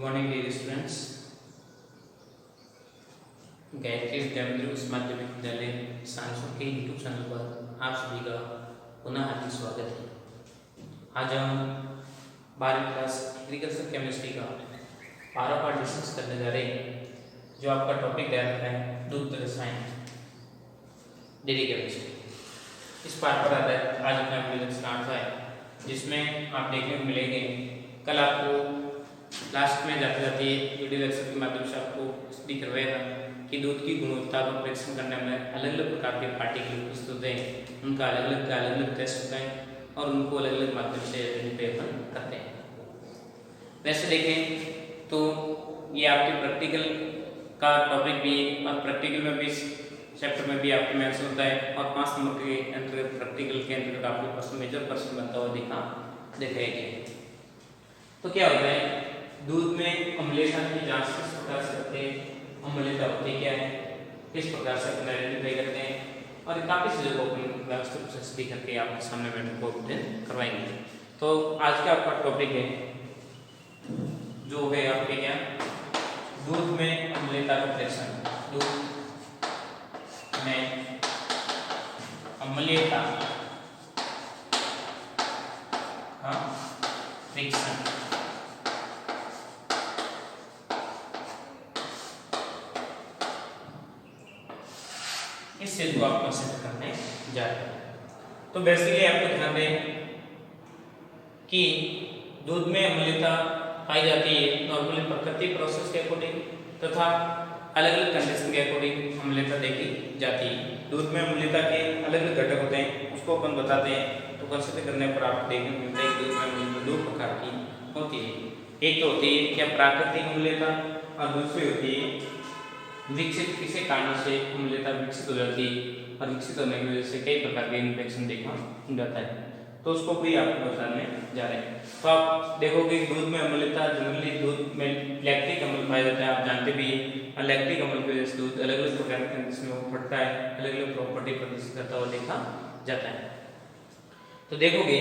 Morning dear students. Gayatri Vidyamandir उच्च माध्यमिक विद्यालय सांसद के यूट्यूब चैनल पर आप सभी का पुनः हार्दिक स्वागत है। आज हम 12वीं क्लास एग्रीकल्चर केमिस्ट्री का पारा पाठ डिस्कस करने जा रहे हैं। जो आपका टॉपिक दे रखा है दूध रसायन डेयरी केमिस्ट्री। इस पाठ पर आधारित आज अपना वीडियो स्टार्ट हुआ है, जिसमें आप देखने को मिलेंगे। कल आपको लास्ट में जाते जाते वीडियो लेक्चर के माध्यम से आपको स्टडी करवाएगा कि दूध की गुणवत्ता का परीक्षण करने में अलग अलग प्रकार के पार्टिकल प्रस्तुत हैं, उनका अलग अलग टेस्ट होता है और उनको अलग अलग माध्यम से अपन करते हैं। वैसे देखें तो ये आपके प्रैक्टिकल का टॉपिक भी और प्रैक्टिकल में भी चैप्टर में भी आपको मेंशन होता है और 5 नंबर के अंतर्गत प्रैक्टिकल के अंतर्गत आपको मेजर पर्सन बनता हुआ दिखाया गया। तो क्या होता है, दूध में अम्लीयता की जांच किस प्रकार से करते हैं, अम्लीयता होती क्या है, किस प्रकार से अपन आइडेंटिफाई करते हैं और काफ़ी चीज़ों को अपन व्यवस्थित से स्टडी करके आपके सामने मैंने को करवाएंगे। तो आज का आपका टॉपिक है जो है आपके क्या, दूध में अम्लीयता का परीक्षण। दूध में अम्लीयता का परीक्षण। इस चीज को आप कंसिडर करने जा रहे हैं। तो बेसिकली आपको ध्यान दें कि दूध में अम्लीयता पाई जाती है नॉर्मली प्राकृतिक प्रोसेस के अकॉर्डिंग तथा अलग अलग कंडीशन के अकॉर्डिंग अम्लीयता देखी जाती है। दूध में अम्लीयता के अलग अलग घटक होते हैं, उसको अपन बताते हैं। तो कंसिडर करने पर आप देखने को मिलता है कि दूध में अम्लीयता 2 प्रकार की होती है। एक तो होती है क्या प्राकृतिक अम्लीयता और दूसरी होती है विकसित। किसी कारण से अम्लीयता विकसित हो जाती है और विकसित होने की वजह से कई प्रकार के इन्फेक्शन देखा जाता है। तो उसको भी आपको बताने जा रहे हैं। तो आप देखोगे दूध में अम्लीयता जनरली दूध में लैक्टिक अम्ल पाया जाता है, आप जानते भी हैं। लैक्टिक अम्ल की वजह से दूध अलग अलग प्रकार के कंडीशन में वो फटता है, अलग अलग प्रॉपर्टी प्रदर्शित करता हुआ देखा जाता है। तो देखोगे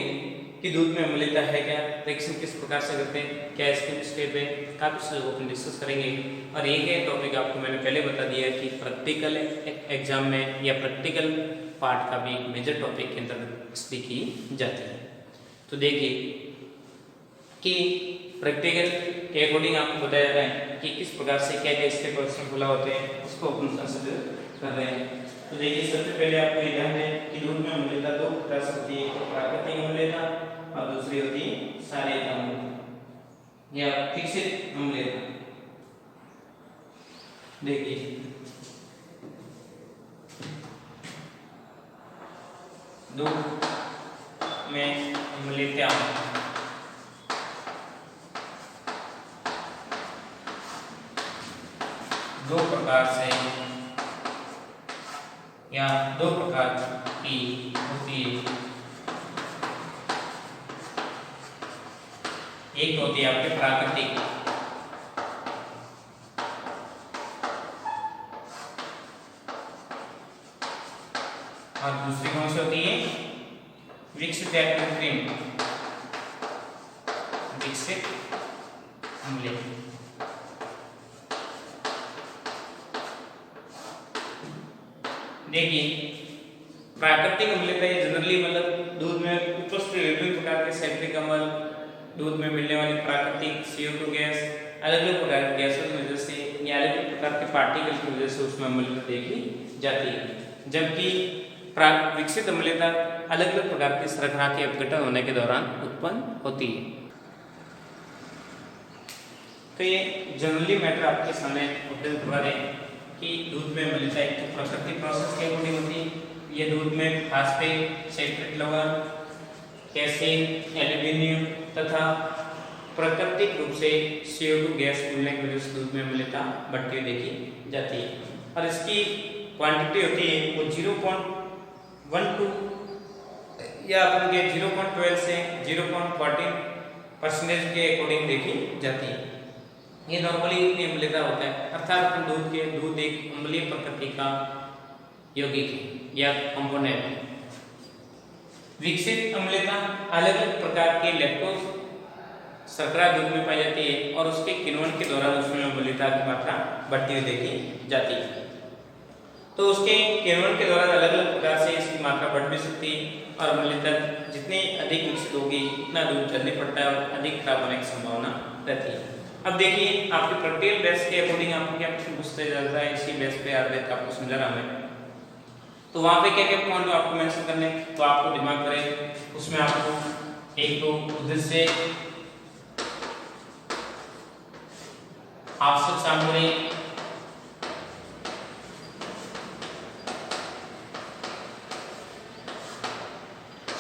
कि दूध में अम्लीयता है क्या, परीक्षण किस प्रकार से करते हैं, क्या इसके स्टेप है, काफी चीजों को अपन डिस्कस करेंगे। और एक है टॉपिक आपको मैंने पहले बता दिया कि प्रैक्टिकल एग्जाम में या प्रैक्टिकल पार्ट का भी एक मेजर टॉपिक के अंतर्गत स्टडी की जाती है। तो देखिए कि प्रैक्टिकल के अकॉर्डिंग आपको बताया जा रहा है कि किस प्रकार से क्या क्या स्टेप क्वेश्चन खुला होते हैं, उसको अपन कंसिडर कर रहे हैं। तो देखिए सबसे पहले आपको ये ध्यान दें कि दूध में अम्लीयता 2 प्रकार से होती है, एक प्राकृतिक अम्लीयता और दूसरी होती है शारीरिक अम्लीयता या विकसित अम्लीयता। देखिए दूध में अम्लीयता 2 प्रकार से या 2 प्रकार की होती है। एक होती है आपके प्राकृतिक और दूसरी कौन सी होती है विकसित या कृत्रिम विकसित अम्लीयता। देखिए प्राकृतिक अम्लीयता जनरली मतलब दूध में उपस्थित विभिन्न प्रकार के साइट्रिक अम्ल, दूध में मिलने वाली प्राकृतिक CO2 गैस, अलग अलग प्रकार की गैसों की वजह से या अलग अलग प्रकार के पार्टिकल की वजह से उसमें अम्लीयता देखी जाती है। जबकि विकसित अम्लीयता अलग अलग प्रकार के शर्करा के अपघटन होने के दौरान उत्पन्न होती है। तो ये जनरली मैटर आपके सामने उपलब्ध करवा रहे हैं कि दूध में अम्लीयता एक तो प्राकृतिक प्रोसेस के अकॉर्डिंग होती है। ये दूध में फास्फेट, सल्फेट लवण, कैल्शियम, एल्यूमिनियम तथा प्राकृतिक रूप से CO2 गैस मिलने की वजह से दूध में अम्लीयता बढ़ती हुई देखी जाती है। और इसकी क्वांटिटी होती है वो 0.12 या अपन के 0.12 से 0.14% के अकॉर्डिंग देखी जाती है। ये नॉर्मली इतनी अम्लीयता होता है, अर्थात दूध एक अम्लीय प्रकृति का यौगिक है या कंपोनेंट है। विकसित अम्लीयता अलग अलग प्रकार के लैक्टोज शर्करा दूध में पाई जाती है और उसके किण्वन के दौरान उसमें अम्लता की मात्रा बढ़ती हुई देखी जाती है। तो उसके किण्वन के दौरान अलग अलग प्रकार से इसकी मात्रा बढ़ भी सकती है और अम्लता जितनी अधिक विकसित होगी उतना दूध जल्दी पड़ता है और अधिक खराब होने की संभावना रहती है। अब देखिए आपके प्रैक्टिकल बेस के अकॉर्डिंग आपको क्या प्रश्न पूछते जाता है, इसी बेस पे आधारित आपको समझा रहा मैं। तो वहाँ पे क्या क्या पॉइंट आपको मेंशन करने, तो आपको दिमाग करें उसमें आपको एक तो उद्देश्य, आवश्यक सामग्री,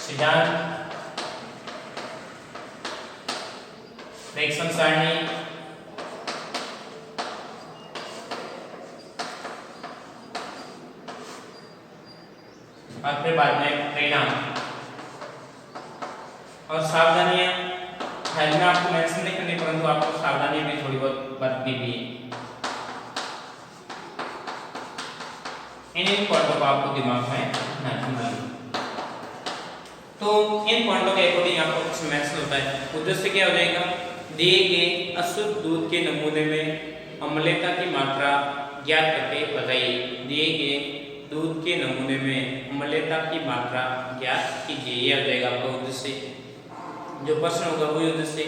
सिद्धांत, रिएक्शन सारणी, और फिर बाद में परिणाम और सावधानियां। हाल में आपको मेंशन नहीं करनी परंतु आपको सावधानी भी थोड़ी बहुत बरतनी भी है। इन पॉइंटों को आपको दिमाग में रखना है। तो इन पॉइंटों के अकॉर्डिंग आपको कुछ मेंशन होता है। उद्देश्य क्या हो जाएगा, दिए गए अशुद्ध दूध के नमूने में अम्लता की मात्रा ज्ञात करके बताइए। दिए गए दूध के नमूने में अम्लता की मात्रा ज्ञात कीजिए, यह हो जाएगा आपका उद्देश्य। जो प्रश्न होगा वही उद्देश्य।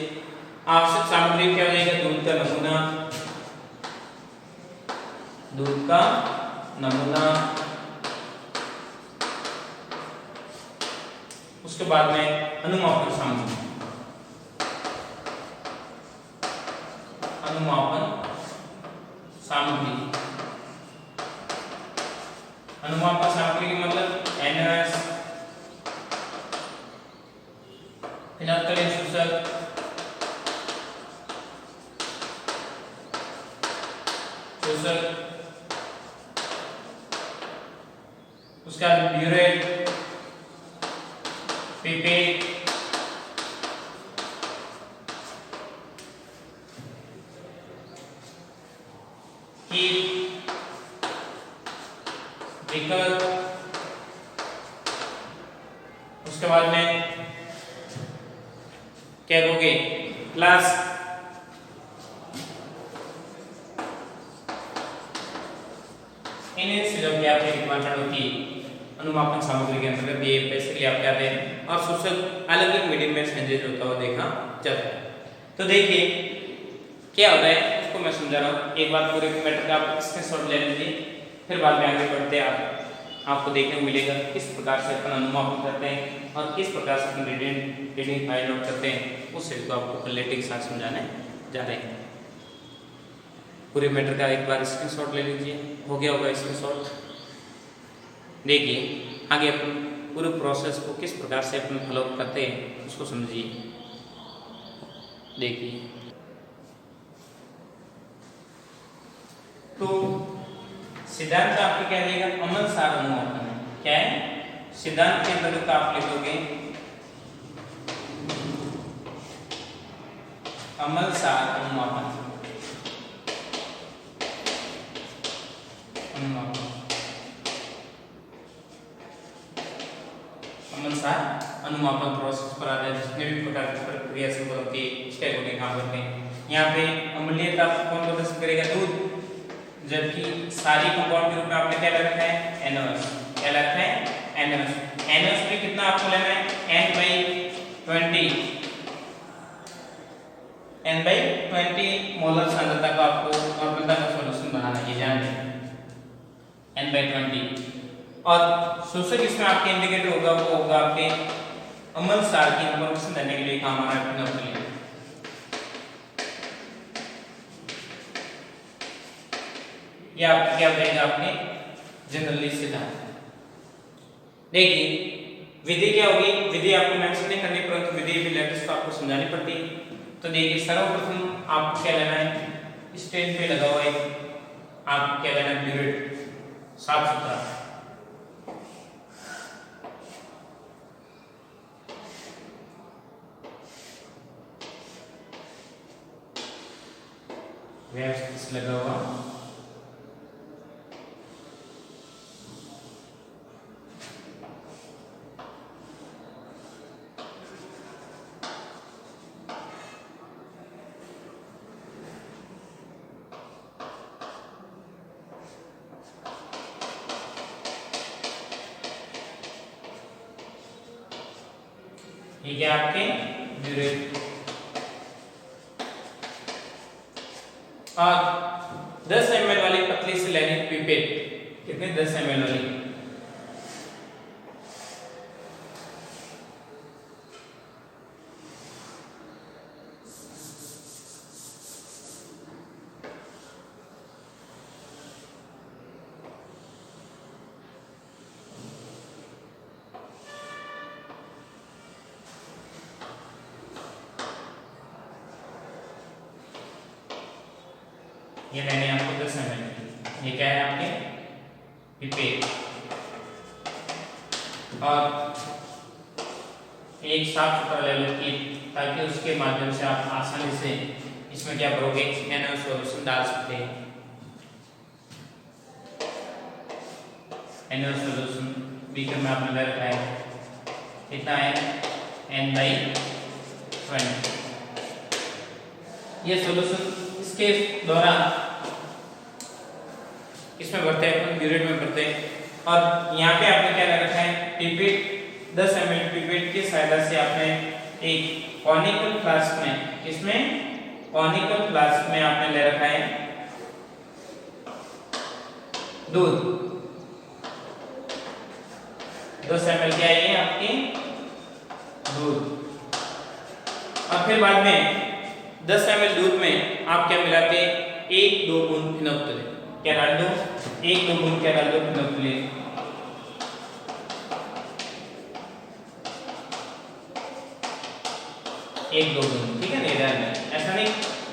आवश्यक सामग्री क्या हो जाएगा, दूध का नमूना, दूध का नमूना, उसके बाद में अनुमापन सामग्री, अनुमापन सामग्री, अनुमापन सामग्री के मतलब एनएस, फिनाइल शोषक, उसका ब्यूरेट, पिपेट, कीप, बिकर, उसके बाद में क्या कहोगे, प्लस, इन चीजों की आपकी रिक्वायरमेंट होती है अनुमापन सामग्री के अंतर्गत। ये बेसिकली आप क्या हैं और शोषक अलग अलग मीडियम में चेंजेस होता हुआ देखा जाता है। तो देखिए क्या होता है उसको मैं समझा रहा हूँ। एक बार पूरे मैटर का आप स्क्रीनशॉट ले लीजिए, फिर बाद में आगे बढ़ते हैं। आपको देखने को मिलेगा किस प्रकार से अपन अनुमापन करते हैं और किस प्रकार से अपन रीडिंग फाइंड आउट करते हैं, उस चीज को आपको क्लैरिटी के साथ समझाने जा रहे हैं। पूरे मैटर का एक बार स्क्रीनशॉट ले लीजिए, हो गया होगा स्क्रीनशॉट। देखिए आगे अपन पूरे प्रोसेस को किस प्रकार से अपन फॉलो करते हैं उसको समझिए। देखिए तो सिद्धांत आपके क्या रहेगा, अमल सार अनुमापन है। क्या है, सिद्धांत के अंतर्गत आप लिखोगे अमल सार अनुमापन, अनुमापन प्रोसेस पर आधारित जितने भी प्रकार की प्रक्रिया से होती है उसके अकॉर्डिंग काम करते हैं। यहाँ पे अम्लीयता कौन प्रदर्शित करेगा, दूध, जबकि सारी कंपाउंड के रूप में आपने क्या रखा है, NaOH। क्या रखा है, NaOH। NaOH भी कितना आपको लेना है, N/20 मोलर सांद्रता का आपको नॉर्मलता का सॉल्यूशन बनाना है, ध्यान दें N/20। और शोषक इसमें आपके इंडिकेटर होगा वो होगा आपके अमल सार की इंफॉर्मेशन देने के लिए काम आ रहा है। ये आप क्या देगा आपने जनरली सिद्धांत। देखिए विधि क्या होगी, विधि आपको मेंशन नहीं करनी परंतु विधि भी लेटेस्ट को आपको समझानी पड़ती है। तो देखिए सर्वप्रथम आपको क्या लेना है, स्टैंड पे लगा हुआ है आपको क्या लेना है, ब्यूरेट, साफ सुथरा। व्यवस्थित लगा हुआ ये क्या आपके ब्यूरेट। और 10 ml वाली पतली सी लेनी पिपेट, कितने 10 ml वाली, ये मैंने आपको 10 ml की, ये क्या है आपके पिपेट। और एक साफ सुथरा ले लो कि ताकि उसके माध्यम से आप आसानी से इसमें क्या करोगे, NaOH सॉल्यूशन डाल सकते हैं। NaOH सॉल्यूशन बीकर में आपने ले रखा है, कितना है N/20। ये सॉल्यूशन इसके द्वारा इसमें भरते हैं, अपन ब्यूरेट में भरते हैं। और यहाँ पे आपने क्या रखा है, पिपेट 10 ml पिपेट की सहायता से आपने एक कॉनिकल फ्लास्क में, इसमें कॉनिकल फ्लास्क में आपने ले रखा है दूध। 10 ml क्या है ये आपके दूध। और फिर बाद में 10 ml दूध में आप क्या मिलाते हैं, 1-2 बूंद फिनोक्सिलिन। क्या डाल दो, 1-2 बूंद क्या डाल दो फिनोक्सिलिन। एक दो बूंद, ठीक है नहीं डालना, ऐसा नहीं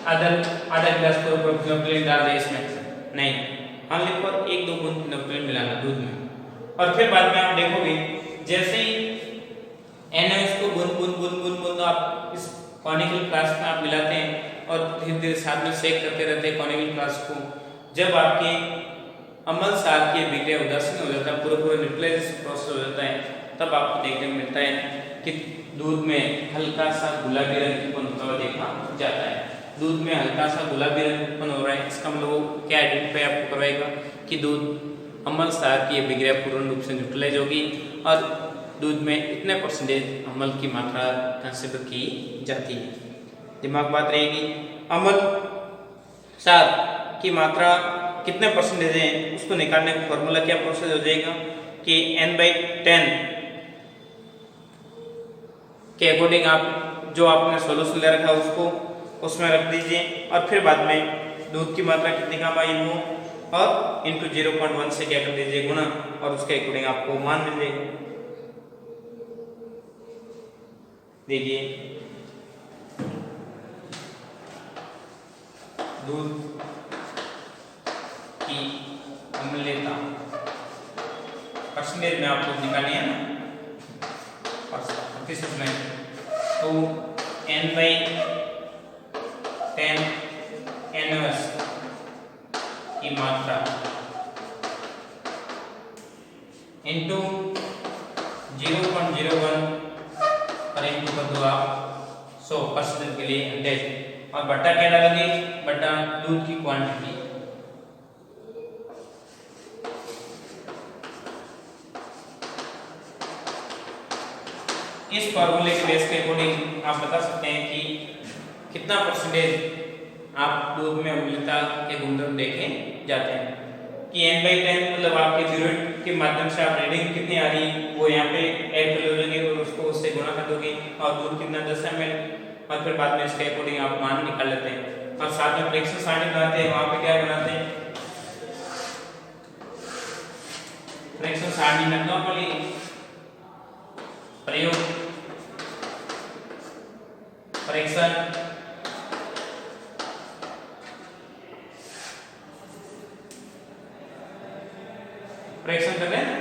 आधा गिलास पर फिनोक्सिलिन डाल दे इसमें, नहीं, ओनली पर 1-2 बूंद फिनोक्सिलिन मिलाना दूध में। और फिर बाद में आप देखोगे जैसे ही NaOH को बूंद बूंद बूंद बूंद बूंद आप इस कॉनिकल फ्लास्क में आप मिलाते हैं और धीरे धीरे साथ में सेक करते रहते हैं कॉनिकल फ्लास्क को। जब आपके अम्ल सार की विक्रिया उदासीन हो जाता है, पूरा न्यूट्रलाइजेशन प्रोसेस हो जाता है, तब आपको देखने को मिलता है कि दूध में हल्का सा गुलाबी रंग उत्पन्न होता हुआ देखा जाता है। दूध में हल्का सा गुलाबी रंग उत्पन्न हो रहा है, इसका मतलब वो क्या आइडेंटिफाई आपको करवाएगा कि दूध अम्ल सार की विक्रिया पूर्ण रूप से न्यूट्रलाइज होगी और दूध में इतने परसेंटेज अम्ल की मात्रा कंसिडर की जाती है। दिमाग बात रहेगी, अम्ल सार की मात्रा कितने परसेंटेज है उसको निकालने का फॉर्मूला क्या प्रोसेस हो जाएगा कि N/10 के अकॉर्डिंग आप जो आपने सॉल्यूशन ले रखा है उसको उसमें रख दीजिए और फिर बाद में दूध की मात्रा कितनी काम आई वो और इंटू 0.1 से क्या कर दीजिए गुना और उसके अकॉर्डिंग आपको मान मिल जाएगा। देखिए दूध की अम्लता परसेंटेज में आपको निकालनी है ना प्रतिशत में, तो N/10 NaOH की मात्रा इंटू 0.01 और इंटू कर दो आप 100% के लिए 100 और बट्टा क्या डालोगे, बट्टा दूध की क्वांटिटी। इस फॉर्मूले के बेस के अकॉर्डिंग आप बता सकते हैं कि कितना परसेंटेज आप दूध में अम्लता के गुणधर्म देखे जाते हैं कि N/10 मतलब आपके ब्यूरेट के माध्यम से आप रीडिंग कितनी आ रही वो यहाँ पे ऐड कर लोगे और उसको उससे गुणा कर दोगे और दूध कितना 10 ml और फिर बाद में इसके अकॉर्डिंग आप मान निकाल लेते हैं और साथ में फ्रैक्शन सारणी बनाते हैं। वहाँ पे क्या बनाते हैं, फ्रैक्शन सारणी में नॉर्मली प्रयोग फ्रैक्शन कर रहे हैं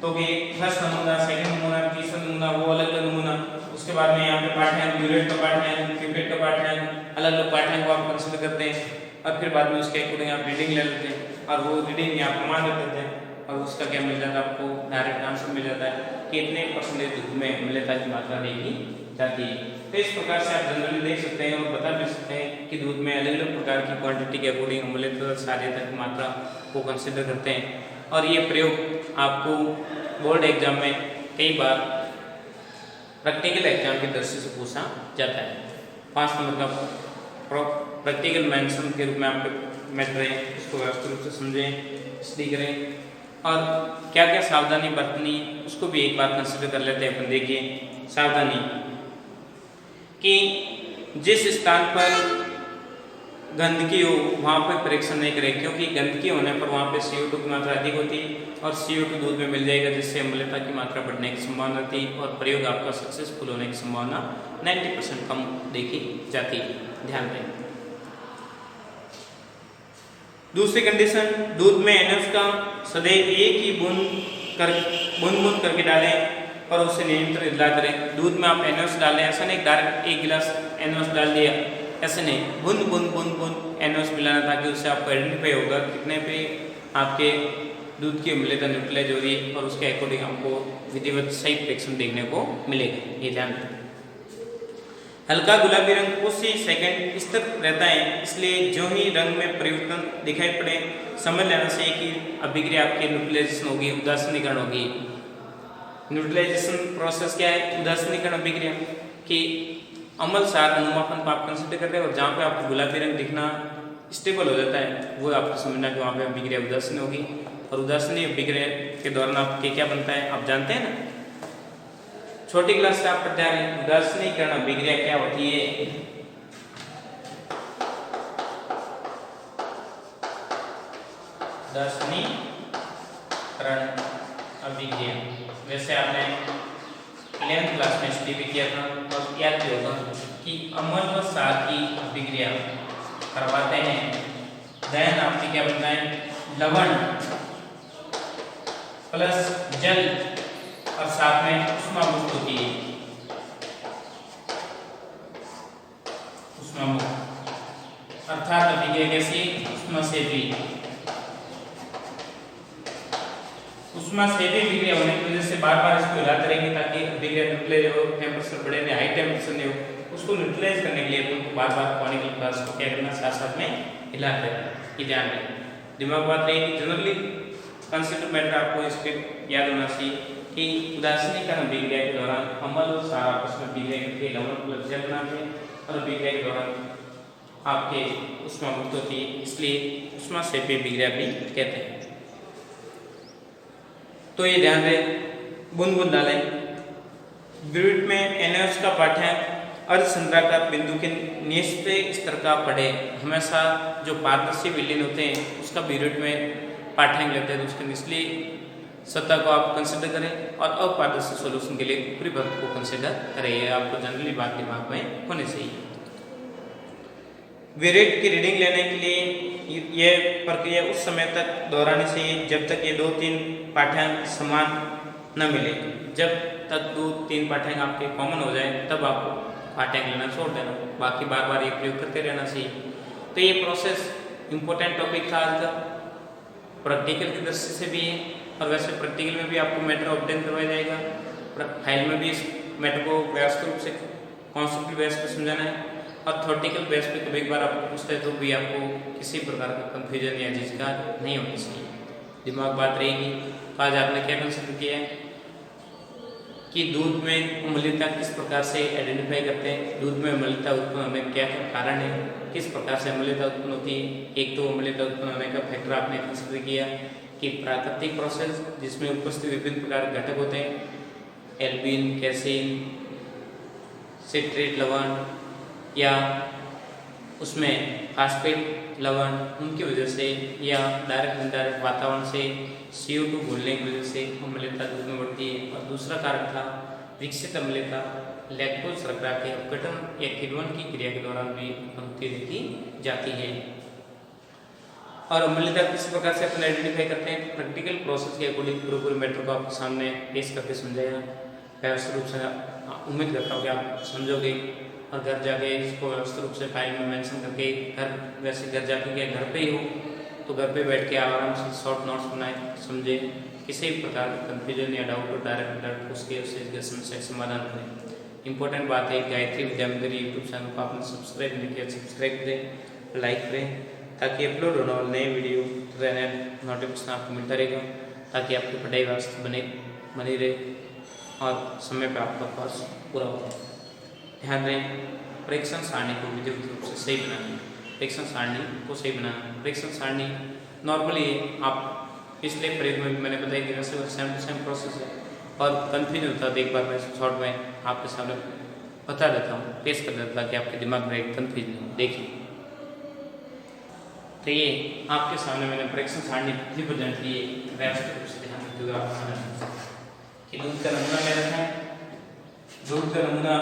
तो भी फर्स्ट नमूना, सेकंड नमूना, तीसरा नमूना, वो अलग अलग नमूना, उसके बाद में यहाँ पे पाठ्यांक, ब्यूरेट का पाठ्यांक, पिपेट का पाठ्यांक, अलग अलग पाठ्यांक को आप कंसीडर करते हैं और फिर बाद में उसके अकॉर्डिंग आप रीडिंग ले लेते हैं और वो रीडिंग यहाँ पर मान देते हैं और उसका क्या मिल जाता है आपको डायरेक्ट आंसर मिल जाता है कि इतने परसेंटेज दूध में अम्लता की मात्रा देखी जाती है। तो इस प्रकार से आप जनरली देख सकते हैं और बता भी सकते हैं कि दूध में अलग अलग प्रकार की क्वांटिटी के अकॉर्डिंग अम्लता साध्यता की मात्रा को कंसिडर करते हैं और ये प्रयोग आपको बोर्ड एग्जाम में कई बार प्रैक्टिकल एग्जाम की दृष्टि से पूछा जाता है। 5 नंबर का प्रैक्टिकल मेंशन के रूप में आपके मैटर है, इसको व्यवस्थित रूप से समझें, स्टडी करें और क्या क्या सावधानी बरतनी उसको भी एक बार कंसिडर कर लेते हैं अपन। देखिए सावधानी कि जिस स्थान पर गंदगी हो वहाँ पर परीक्षण नहीं करें, क्योंकि गंदगी होने पर वहाँ पे CO2 की मात्रा अधिक होती है और CO2 दूध में मिल जाएगा, जिससे अम्लता की मात्रा बढ़ने की संभावना रहती है और प्रयोग आपका सक्सेसफुल होने की संभावना 90% कम देखी जाती है। ध्यान दें। दूसरी कंडीशन, दूध में NaOH का सदैव एक ही बूंद करके डालें और उसे नियंत्रित हिला करें। दूध में आप NaOH डालें, ऐसा नहीं डायरेक्ट एक गिलास NaOH डाल दिया, ऐसे नहीं, बूंद NaOH मिलाना, ताकि उससे आपको आइडेंटिफाई होगा कितने पे आपके दूध की अम्लता न्यूट्रलाइज हो रही है और उसके अकॉर्डिंग आपको विधिवत सही परीक्षण देखने को मिलेगा। ये ध्यान रखें। हल्का गुलाबी रंग उसी सेकंड स्थिर रहता है, इसलिए जो ही रंग में परिवर्तन दिखाई पड़े समझ लेना चाहिए कि अभिक्रिया आपकी न्यूट्रलाइजेशन होगी, उदासीनीकरण होगी। न्यूट्रलाइजेशन प्रोसेस क्या है? उदासीनीकरण अभिक्रिया की अम्ल सार अनुमापन को आप कंसिडर करते हैं और जहाँ पे आपको गुलाबी रंग दिखना स्टेबल हो जाता है वो आपको समझना कि वहाँ पे अभिक्रिया उदासीन होगी। और उदासीन अभिक्रिया के दौरान आपके क्या बनता है आप जानते हैं ना, छोटी क्लास से आप पढ़ते आ रहे हैं। उदासीनीकरण अभिक्रिया क्या होती है? उदासीनीकरण अभिक्रिया वैसे आपने 11th क्लास में स्टडी भी किया था और याद भी होगा कि अम्ल व सार की अभिक्रिया करवाते हैं, देन आपकी क्या बनता है? लवण प्लस जल और साथ में उष्मा मुक्त होती है। उष्मा मुक्त अर्थात अभिक्रिया कैसी? उष्मा से भी। उष्मा से भी अभिक्रिया होने की वजह से बार बार इसको हिलाते रहेंगे ताकि अभिक्रिया न्यूट्रलाइज हो, टेम्परेचर बढ़े नहीं, हाई टेम्परेचर नहीं हो। उसको न्यूट्रलाइज करने के लिए तुमको बार बार पानी के ग्लास को क्या करना, साथ साथ में हिलाते रहना। ये ध्यान रखें। दिमाग बात रहेगी, जनरली कंसिडर मैटर आपको इसके याद होना चाहिए कि उदासीनीकरण अभिक्रिया के दौरान अम्ल और सार आपस में अभिक्रिया करके लवण प्लस जल बनाते हैं और अभिक्रिया के दौरान आपके उष्मा मुक्त होती है, इसलिए उष्मा से भी अभिक्रिया भी कहते हैं। तो ये ध्यान दें, बूंद डालें। ब्यूट में NaOH का पाठ्यांक अर्धसंध्राकार बिंदु के निश्चित स्तर का पढ़े। हमेशा जो पारदर्शी विलीन होते हैं उसका ब्यूट में पाठ्यांक लेते हैं, तो उसके निचली सतह को आप कंसिडर करें और अपारदर्शी सॉल्यूशन के लिए ऊपरी वर्ग को कंसिडर करें। ये आपको जनरली बात दिमाग में होनी चाहिए। विरेट की रीडिंग लेने के लिए यह प्रक्रिया उस समय तक दोहरानी चाहिए जब तक ये 2-3 पाठ्यांक समान न मिले। जब तक 2-3 पाठ्यांक आपके कॉमन हो जाए तब आपको पाठ्यांक लेना छोड़ देना, बाकी बार बार ये प्रयोग करते रहना चाहिए। तो ये प्रोसेस इम्पोर्टेंट टॉपिक था आज का, प्रैक्टिकल की दृष्टि से भी है और वैसे प्रैक्टिकल में भी आपको मैटर ऑब्टेन करवाया जाएगा, फाइल में भी इस मैटर को व्यवस्थित रूप से कॉन्सेप्ट बेस पर समझाना है और थ्योरेटिकल बेस पे कभी एक बार आपको पूछते हैं तो भी आपको किसी प्रकार का कंफ्यूजन या झिझक नहीं होनी चाहिए। दिमाग बात रहेगी। तो आज आपने क्या कंसिडर किया है कि दूध में अम्लता किस प्रकार से आइडेंटिफाई करते हैं, दूध में अम्लता उत्पन्न होने के क्या कारण है, किस प्रकार से अम्लता उत्पन्न होती है। एक तो अम्लता उत्पन्न होने का फैक्टर आपने कंसिडर किया कि प्राकृतिक प्रोसेस जिसमें उपस्थित विभिन्न प्रकार के घटक होते हैं, एल्बिन, कैसीन, सिट्रेट लवण या उसमें फास्फेट लवण, उनकी वजह से या डायरेक्ट इनडायरेक्ट वातावरण से CO2 घुलने की वजह से अम्लता दूध में बढ़ती है। और दूसरा कारण था विकसित अम्लता लैक्टोज शर्करा के अपघटन या किण्वन की क्रिया के दौरान भी उत्पन्न देखी जाती है। और अम्लता किस प्रकार से अपन आइडेंटिफाई करते हैं, प्रैक्टिकल प्रोसेस के अकॉर्डिंग पूरे मैटर को आपके सामने पेश करके समझाया। व्यवस्थित रूप से उम्मीद करता हूँ कि आप समझोगे और घर जाके इसको व्यवस्थित रूप से फाइल में मेंशन करके वैसे घर जाके क्या घर पे ही हो तो घर पे बैठ के आराम से शॉर्ट नोट्स बनाए, समझे, किसी भी प्रकार का कन्फ्यूजन या डाउट हो डायरेक्ट उसके समस्या समाधान करें। इंपॉर्टेंट बात है, गायत्री विद्या मंदिर यूट्यूब चैनल को आपने सब्सक्राइब नहीं किया, सब्सक्राइब करें, लाइक करें, ताकि अपलोड होने वाले नए वीडियो नोटिफिकेशन आपको मिलता रहेगा, ताकि आपकी पढ़ाई व्यवस्था बनी रहे। और समय पे आपका कोर्स पूरा हो जाए। ध्यान दें, परीक्षण सारणी को विधिवत रूप से सही बनाना, परीक्षण सारणी को सही बनाना। परीक्षण सारणी नॉर्मली आप पिछले प्रयोग में भी मैंने बताया कि वैसे सेम टू सेम प्रोसेस है और कन्फ्यूज होता है तो एक बार मैं शॉर्ट में आपके सामने बता देता हूँ, पेश कर देता ताकि आपके दिमाग में एक कन्फ्यूज नहीं हो। देखिए, तो ये आपके सामने मैंने परीक्षण सारणी रिप्रेजेंट की व्यवस्थित रूप से ध्यान रखते हुए आप समझ कि दूध का नमूना ले रखा है, दूध का नमूना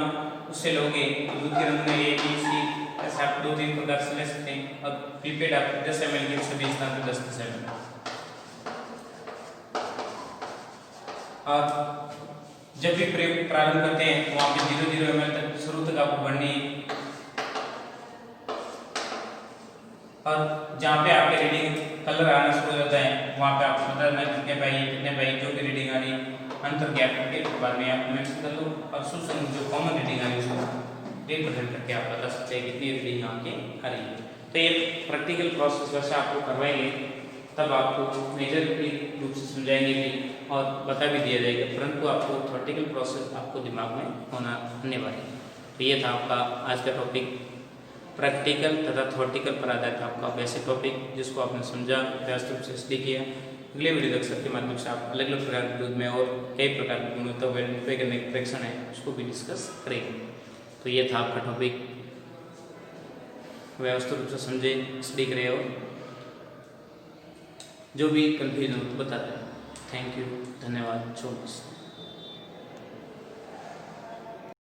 उससे लोगे तो दूध के नमूने ए बी सी ऐसे आप 2-3 प्रकार से ले सकते हैं और पीपेट आप 10 ml के सभी स्थान पर 10 ml। और जब भी प्रयोग प्रारंभ करते हैं वहाँ पे 0.0 ml तक शुरू तक आपको बढ़नी है और जहाँ पे आपके रीडिंग कलर आना शुरू हो जाता है वहाँ पे आपको बता देना कितने बाई जो भी रीडिंग आ रही है अंतर गैप के बाद में आप मेंशन कर लो और सुसंग जो कॉमन रीडिंग आ रही है उसको रिप्रेजेंट करके आप बता सकते हैं कितनी रीडिंग आपके आ रही है। तो ये प्रैक्टिकल प्रोसेस वैसे आपको करवाएंगे तब आपको मेजर रूप से समझाएंगे भी और बता भी दिया जाएगा, परंतु आपको थ्योरेटिकल प्रोसेस आपको दिमाग में होना अनिवार्य है। तो ये था आपका आज का टॉपिक, प्रैक्टिकल तथा थ्योरेटिकल पर आधारित आपका बेसिक टॉपिक जिसको आपने समझा, व्यवस्थित रूप से स्टडी किया। अगले वीडियो लेक्चर के माध्यम से आप अलग अलग प्रकार के दूध में और कई प्रकार की गुणवत्ता वेरीफाई करने के परीक्षण है उसको भी डिस्कस करेंगे। तो ये था आपका टॉपिक, व्यवस्थित रूप से समझे, स्टडी करें और जो भी कंफ्यूजन हो तो बता दें। थैंक यू, धन्यवाद, सो मच।